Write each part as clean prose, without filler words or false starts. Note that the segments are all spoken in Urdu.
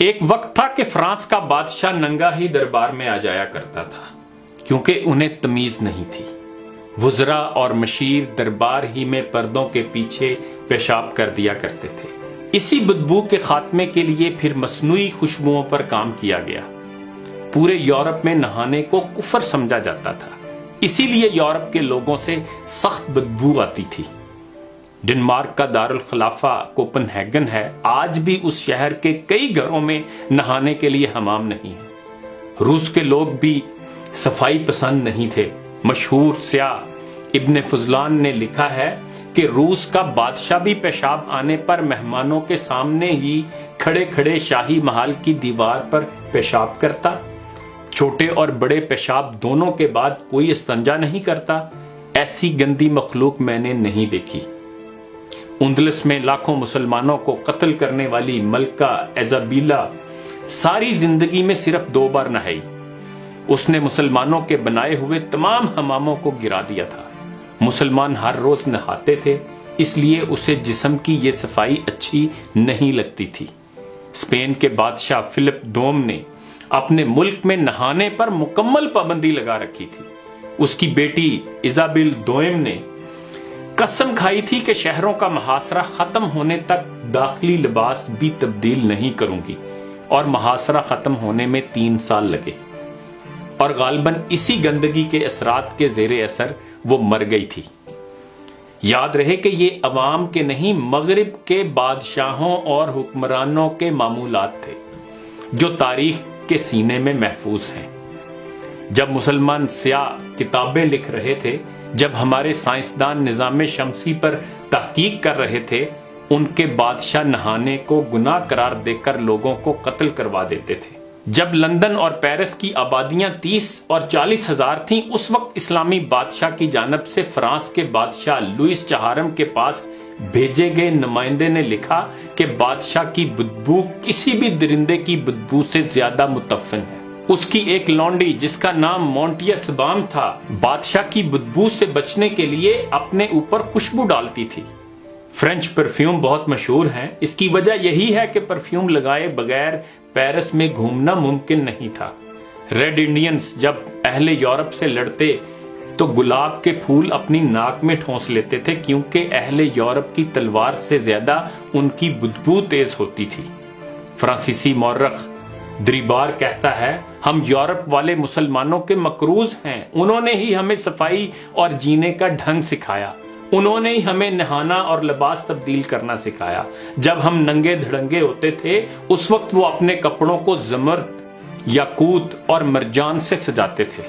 ایک وقت تھا کہ فرانس کا بادشاہ ننگا ہی دربار میں آ جایا کرتا تھا، کیونکہ انہیں تمیز نہیں تھی۔ وزراء اور مشیر دربار ہی میں پردوں کے پیچھے پیشاب کر دیا کرتے تھے۔ اسی بدبو کے خاتمے کے لیے پھر مصنوعی خوشبوؤں پر کام کیا گیا۔ پورے یورپ میں نہانے کو کفر سمجھا جاتا تھا، اسی لیے یورپ کے لوگوں سے سخت بدبو آتی تھی۔ ڈنمارک کا دارالخلافہ کوپن ہیگن ہے، آج بھی اس شہر کے کئی گھروں میں نہانے کے لیے حمام نہیں ہے۔ روس کے لوگ بھی صفائی پسند نہیں تھے۔ مشہور سیاح ابن فضلان نے لکھا ہے کہ روس کا بادشاہ بھی پیشاب آنے پر مہمانوں کے سامنے ہی کھڑے کھڑے شاہی محل کی دیوار پر پیشاب کرتا۔ چھوٹے اور بڑے پیشاب دونوں کے بعد کوئی استنجا نہیں کرتا۔ ایسی گندی مخلوق میں نے نہیں دیکھی۔ اندلس میں لاکھوں مسلمانوں کو قتل کرنے والی ملکہ ایزابیلا ساری زندگی میں صرف 2 بار نہائی۔ اس نے مسلمانوں کے بنائے ہوئے تمام حماموں کو گرا دیا تھا۔ مسلمان ہر روز نہاتے تھے، اس لیے اسے جسم کی یہ صفائی اچھی نہیں لگتی تھی۔ اسپین کے بادشاہ فلپ دوم نے اپنے ملک میں نہانے پر مکمل پابندی لگا رکھی تھی۔ اس کی بیٹی ایزابل دوئم نے قسم کھائی تھی کہ شہروں کا محاصرہ ختم ہونے تک داخلی لباس بھی تبدیل نہیں کروں گی، اور محاصرہ ختم ہونے میں 3 سال لگے، اور غالباً اسی گندگی کے اثرات کے زیر اثر وہ مر گئی تھی۔ یاد رہے کہ یہ عوام کے نہیں، مغرب کے بادشاہوں اور حکمرانوں کے معمولات تھے جو تاریخ کے سینے میں محفوظ ہیں۔ جب مسلمان سیاح کتابیں لکھ رہے تھے، جب ہمارے سائنسدان نظام شمسی پر تحقیق کر رہے تھے، ان کے بادشاہ نہانے کو گناہ قرار دے کر لوگوں کو قتل کروا دیتے تھے۔ جب لندن اور پیرس کی آبادیاں 30 اور 40 ہزار تھیں، اس وقت اسلامی بادشاہ کی جانب سے فرانس کے بادشاہ لوئس چہارم کے پاس بھیجے گئے نمائندے نے لکھا کہ بادشاہ کی بدبو کسی بھی درندے کی بدبو سے زیادہ متفن ہے۔ اس کی ایک لونڈی جس کا نام مونٹیا سبام تھا، بادشاہ کی بدبو سے بچنے کے لیے اپنے اوپر خوشبو ڈالتی تھی۔ فرینچ پرفیوم بہت مشہور ہیں، اس کی وجہ یہی ہے کہ پرفیوم لگائے بغیر پیرس میں گھومنا ممکن نہیں تھا۔ ریڈ انڈینز جب اہل یورپ سے لڑتے تو گلاب کے پھول اپنی ناک میں ٹھونس لیتے تھے، کیونکہ اہل یورپ کی تلوار سے زیادہ ان کی بدبو تیز ہوتی تھی۔ فرانسیسی مورخ دریبار کہتا ہے، ہم یورپ والے مسلمانوں کے مقروض ہیں، انہوں نے ہی ہمیں صفائی اور جینے کا ڈھنگ سکھایا، انہوں نے ہی ہمیں نہانا اور لباس تبدیل کرنا سکھایا۔ جب ہم ننگے دھڑنگے ہوتے تھے، اس وقت وہ اپنے کپڑوں کو زمرد، یاقوت اور مرجان سے سجاتے تھے۔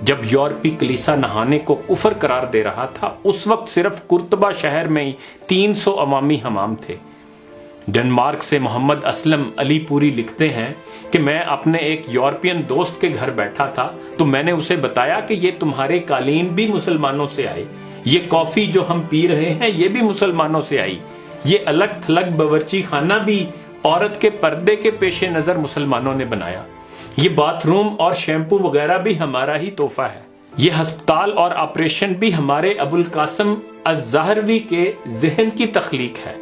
جب یورپی کلیسا نہانے کو کفر قرار دے رہا تھا، اس وقت صرف قرطبہ شہر میں ہی 300 عوامی حمام تھے۔ ڈنمارک سے محمد اسلم علی پوری لکھتے ہیں کہ میں اپنے ایک یورپین دوست کے گھر بیٹھا تھا تو میں نے اسے بتایا کہ یہ تمہارے قالین بھی مسلمانوں سے آئے، یہ کافی جو ہم پی رہے ہیں یہ بھی مسلمانوں سے آئی، یہ الگ تھلگ باورچی خانہ بھی عورت کے پردے کے پیش نظر مسلمانوں نے بنایا، یہ باتھ روم اور شیمپو وغیرہ بھی ہمارا ہی تحفہ ہے، یہ ہسپتال اور آپریشن بھی ہمارے ابوالقاسم الزہروی کے ذہن کی تخلیق ہے،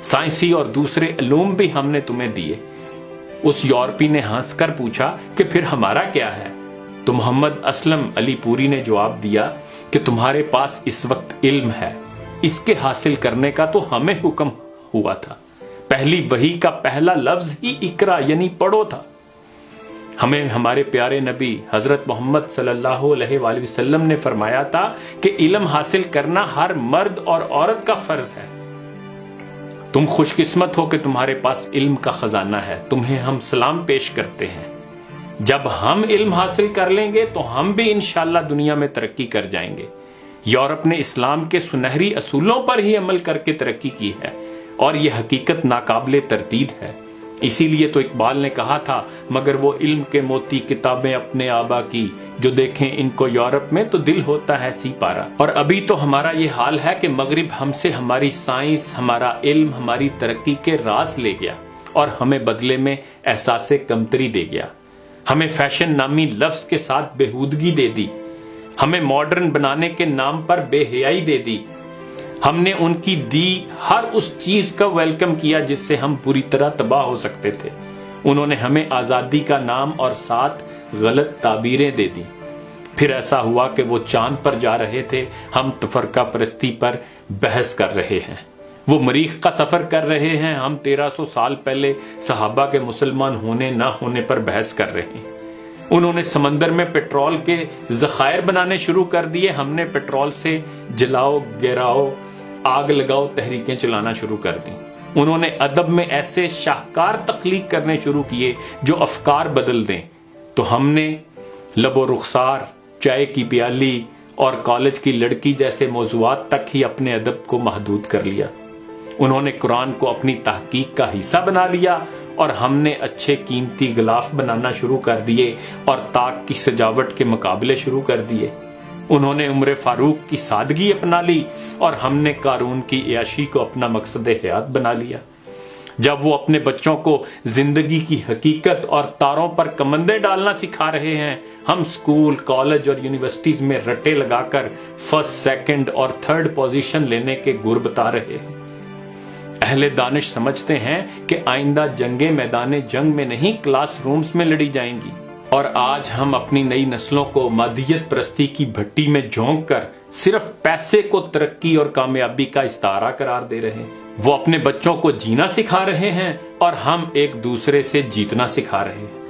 سائنسی اور دوسرے علوم بھی ہم نے تمہیں دیے۔ اس یورپی نے ہنس کر پوچھا کہ پھر ہمارا کیا ہے؟ تو محمد اسلم علی پوری نے جواب دیا کہ تمہارے پاس اس وقت علم ہے، اس کے حاصل کرنے کا تو ہمیں حکم ہوا تھا، پہلی وحی کا پہلا لفظ ہی اقرا یعنی پڑھو تھا۔ ہمیں ہمارے پیارے نبی حضرت محمد صلی اللہ علیہ وآلہ وسلم نے فرمایا تھا کہ علم حاصل کرنا ہر مرد اور عورت کا فرض ہے۔ تم خوش قسمت ہو کہ تمہارے پاس علم کا خزانہ ہے، تمہیں ہم سلام پیش کرتے ہیں۔ جب ہم علم حاصل کر لیں گے تو ہم بھی انشاءاللہ دنیا میں ترقی کر جائیں گے۔ یورپ نے اسلام کے سنہری اصولوں پر ہی عمل کر کے ترقی کی ہے، اور یہ حقیقت ناقابل تردید ہے۔ اسی لیے تو اقبال نے کہا تھا، مگر وہ علم کے موتی کتابیں اپنے آبا کی، جو دیکھیں ان کو یورپ میں تو دل ہوتا ہے سی پارا۔ اور ابھی تو ہمارا یہ حال ہے کہ مغرب ہم سے ہماری سائنس، ہمارا علم، ہماری ترقی کے راز لے گیا، اور ہمیں بدلے میں احساس کمتری دے گیا، ہمیں فیشن نامی لفظ کے ساتھ بےہودگی دے دی، ہمیں ماڈرن بنانے کے نام پر بے حیائی دے دی۔ ہم نے ان کی دی ہر اس چیز کا ویلکم کیا جس سے ہم پوری طرح تباہ ہو سکتے تھے۔ انہوں نے ہمیں آزادی کا نام اور 7 غلط تعبیریں دے دی۔ پھر ایسا ہوا کہ وہ چاند پر جا رہے تھے، ہم تفرقہ پرستی پر بحث کر رہے ہیں۔ وہ مریخ کا سفر کر رہے ہیں، ہم 1300 سال پہلے صحابہ کے مسلمان ہونے نہ ہونے پر بحث کر رہے ہیں۔ انہوں نے سمندر میں پیٹرول کے ذخائر بنانے شروع کر دیے، ہم نے پیٹرول سے جلاؤ، گراؤ، آگ لگاؤ تحریکیں چلانا شروع کر دی۔ انہوں نے ادب میں ایسے شاہکار تخلیق کرنے شروع کیے جو افکار بدل دیں، تو ہم نے لب و رخسار، چائے کی پیالی اور کالج کی لڑکی جیسے موضوعات تک ہی اپنے ادب کو محدود کر لیا۔ انہوں نے قرآن کو اپنی تحقیق کا حصہ بنا لیا اور ہم نے اچھے قیمتی غلاف بنانا شروع کر دیے اور طاق کی سجاوٹ کے مقابلے شروع کر دیے۔ انہوں نے عمر فاروق کی سادگی اپنا لی اور ہم نے قارون کی عیاشی کو اپنا مقصد حیات بنا لیا۔ جب وہ اپنے بچوں کو زندگی کی حقیقت اور تاروں پر کمندیں ڈالنا سکھا رہے ہیں، ہم سکول، کالج اور یونیورسٹیز میں رٹے لگا کر 1st، 2nd اور 3rd پوزیشن لینے کے گر بتا رہے ہیں۔ اہل دانش سمجھتے ہیں کہ آئندہ جنگیں میدان جنگ میں نہیں، کلاس رومز میں لڑی جائیں گی، اور آج ہم اپنی نئی نسلوں کو مادیت پرستی کی بھٹی میں جھونک کر صرف پیسے کو ترقی اور کامیابی کا استعارہ قرار دے رہے ہیں۔ وہ اپنے بچوں کو جینا سکھا رہے ہیں اور ہم ایک دوسرے سے جیتنا سکھا رہے ہیں۔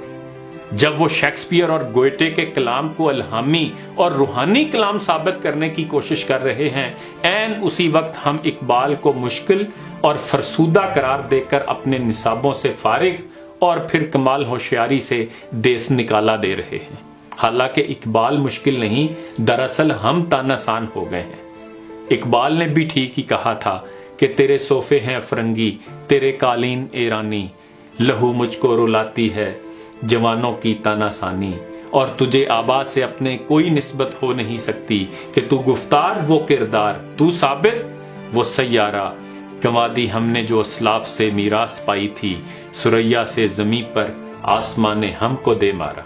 جب وہ شیکسپیئر اور گوئٹے کے کلام کو الہامی اور روحانی کلام ثابت کرنے کی کوشش کر رہے ہیں، عین اسی وقت ہم اقبال کو مشکل اور فرسودہ قرار دے کر اپنے نصابوں سے فارغ اور پھر کمال ہوشیاری سے دیس نکالا دے رہے ہیں۔ حالانکہ اقبال مشکل نہیں، دراصل ہم تانسان ہو گئے ہیں۔ اقبال نے بھی ٹھیک ہی کہا تھا کہ تیرے صوفے ہیں فرنگی، تیرے قالین ایرانی، لہو مجھ کو رلاتی ہے جوانوں کی تاناسانی، اور تجھے آبا سے اپنے کوئی نسبت ہو نہیں سکتی کہ تو گفتار وہ کردار، تو ثابت وہ سیارہ، گنوا دی ہم نے جو اسلاف سے میراث پائی تھی، سریا سے زمیں پر آسمان نے ہم کو دے مارا۔